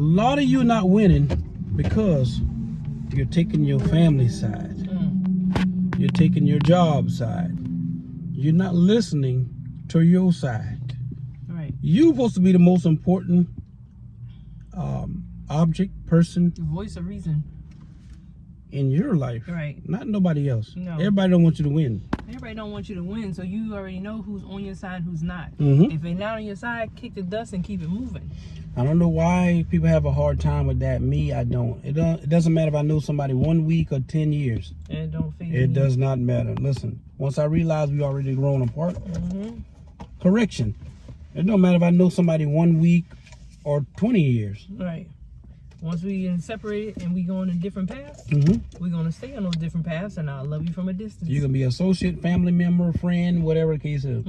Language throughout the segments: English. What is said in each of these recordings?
lot of you not winning because you're taking your family side. You're taking your job side. You're not listening to your side. Right. You're supposed to be the most important object, person, The voice of reason. in your life. Right. Not nobody else. No. Everybody don't want you to win. Everybody don't want you to win, so you already know who's on your side, who's not. Mhm. If they're not on your side, kick the dust and keep it moving. I don't know why people have a hard time with that. Me, I don't. It doesn't matter if I know somebody 1 week or 10 years. And it don't phase It me. does not matter. Listen, once I realize we already grown apart, correction. It don't matter if I know somebody 1 week or 20 years. Right. Once we get separated and we go on a different path, we're going to stay on those different paths, and I'll love you from a distance. You can be associate, family member, friend, whatever the case is.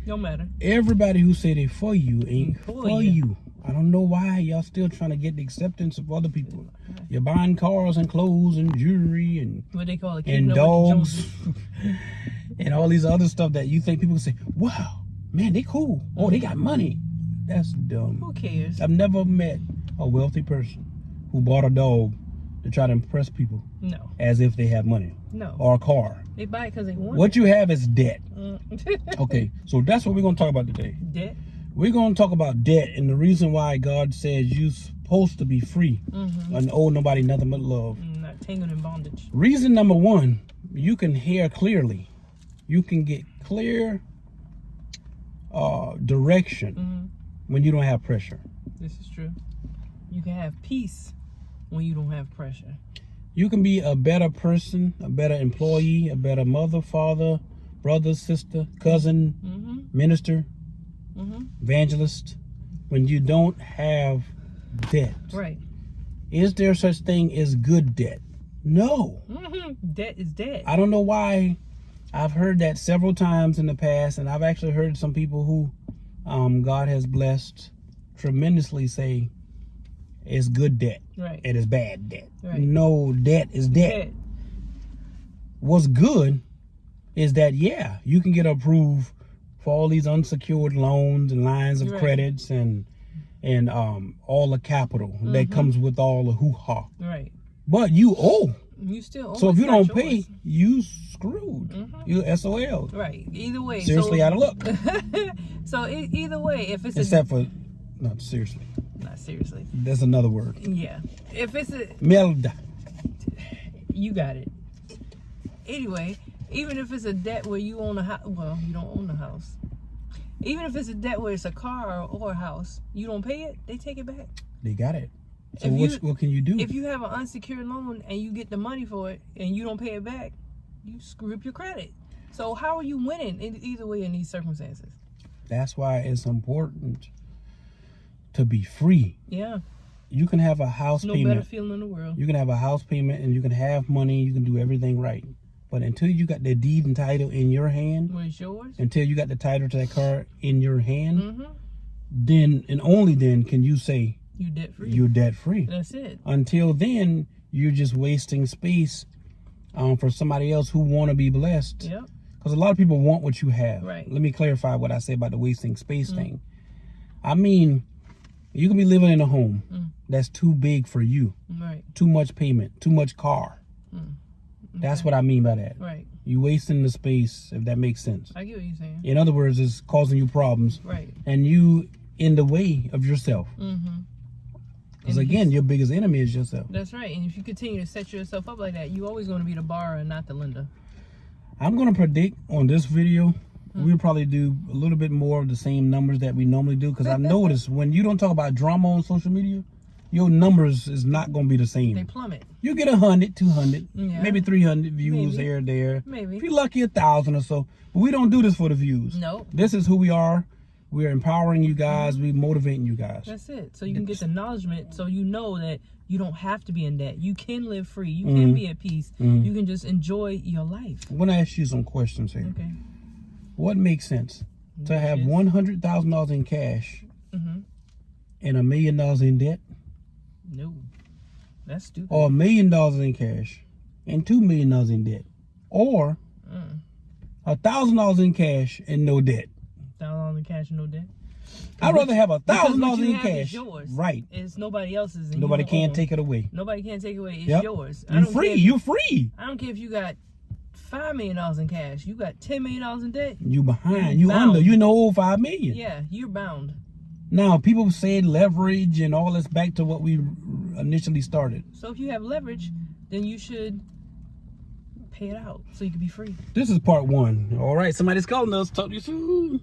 No matter. Everybody who say they for you ain't For for you. you. I don't know why y'all still trying to get the acceptance of other people. You're buying cars and clothes and jewelry and What they call it. and keeping up with the dogs Joneses. and all these other stuff that you think people say, wow, man, they cool. Oh, they got money. That's dumb. Who cares? I've never met a wealthy person who bought a dog to try to impress people No. as if they have money No. or a car. They buy it because they want What you have is debt. it. Okay, so that's what we're going to talk about today. Debt. We're going to talk about debt and the reason why God says you're supposed to be free and owe nobody nothing but love. Not tangled in bondage. Reason number one, you can hear clearly. You can get clear direction when you don't have pressure. This is true. You can have peace when you don't have pressure. You can be a better person, a better employee, a better mother, father, brother, sister, cousin, minister, evangelist, when you don't have debt. Right. Is there such thing as good debt? No. Debt is debt. I don't know why. I've heard that several times in the past, and I've actually heard some people who God has blessed tremendously say it's good debt. Right. It is bad debt. Right. No, debt is debt. What's good is that, yeah, you can get approved for all these unsecured loans and lines of credits and all the capital that comes with all the hoo-ha. Right. But you owe. You still owe. So if it's you not don't pay, yours. you screwed. You SOL. Right. Either way. Seriously out of luck. So either way, if it's Except for, no, seriously. not seriously. That's another word. Yeah. If it's a, Melda. you got it. Anyway, even if it's a debt where you own a house, well, you don't own the house. Even if it's a debt where it's a car or a house, you don't pay it, they take it back. They got it. So If what can you do? If you have an unsecured loan and you get the money for it and you don't pay it back, you screw up your credit. So how are you winning either way in these circumstances? That's why it's important to be free. Yeah. You can have a house No payment. better feeling in the world. You can have a house payment and you can have money. You can do everything right. But until you got the deed and title in your hand, When it's yours. until you got the title to that car in your hand, then and only then can you say You debt free. you're debt free. That's it. Until then, you're just wasting space for somebody else who want to be blessed. Yep. Because a lot of people want what you have. Right. Let me clarify what I say about the wasting space thing. I mean, you can be living in a home that's too big for you. Right. Too much payment, too much car. That's what I mean by that. Right. You wasting the space, if that makes sense. I get what you're saying. In other words, it's causing you problems. Right. And you in the way of yourself. Because And again, your biggest enemy is yourself. That's right. And if you continue to set yourself up like that, you're always going to be the borrower and not the lender. I'm going to predict on this video, we'll probably do a little bit more of the same numbers that we normally do. Because I've noticed when you don't talk about drama on social media, your numbers is not going to be the They same. plummet. You get 100, 200, Yeah. maybe 300 views Maybe. here or there. Maybe. If you're lucky, 1,000 or so. But we don't do this for the views. Nope. This is who we are. We're empowering you guys. We're motivating you guys. That's it. So you can get the acknowledgement so you know that you don't have to be in debt. You can live free. You can be at peace. You can just enjoy your life. I'm going to ask you some questions here. Okay. What makes sense? To have $100,000 in cash and $1 million in debt? No. That's stupid. Or $1 million in cash and $2 million in debt? Or $1,000 in cash and no debt? $1,000 in cash and no debt. I'd rather have Because $1,000 what you in have is cash. yours. Right. It's nobody else's. And Nobody you don't can own. take it away. Nobody can take it away. It's Yep. yours. You free. You free. I don't care if you got $5 million in cash. You got $10 million in debt. You behind. You bound. under. You know, $5 million. Yeah, you're bound. Now, people say leverage and all this back to what we initially started. So if you have leverage, then you should pay it out so you can be free. This is part 1. All right, somebody's calling us. Talk to you soon.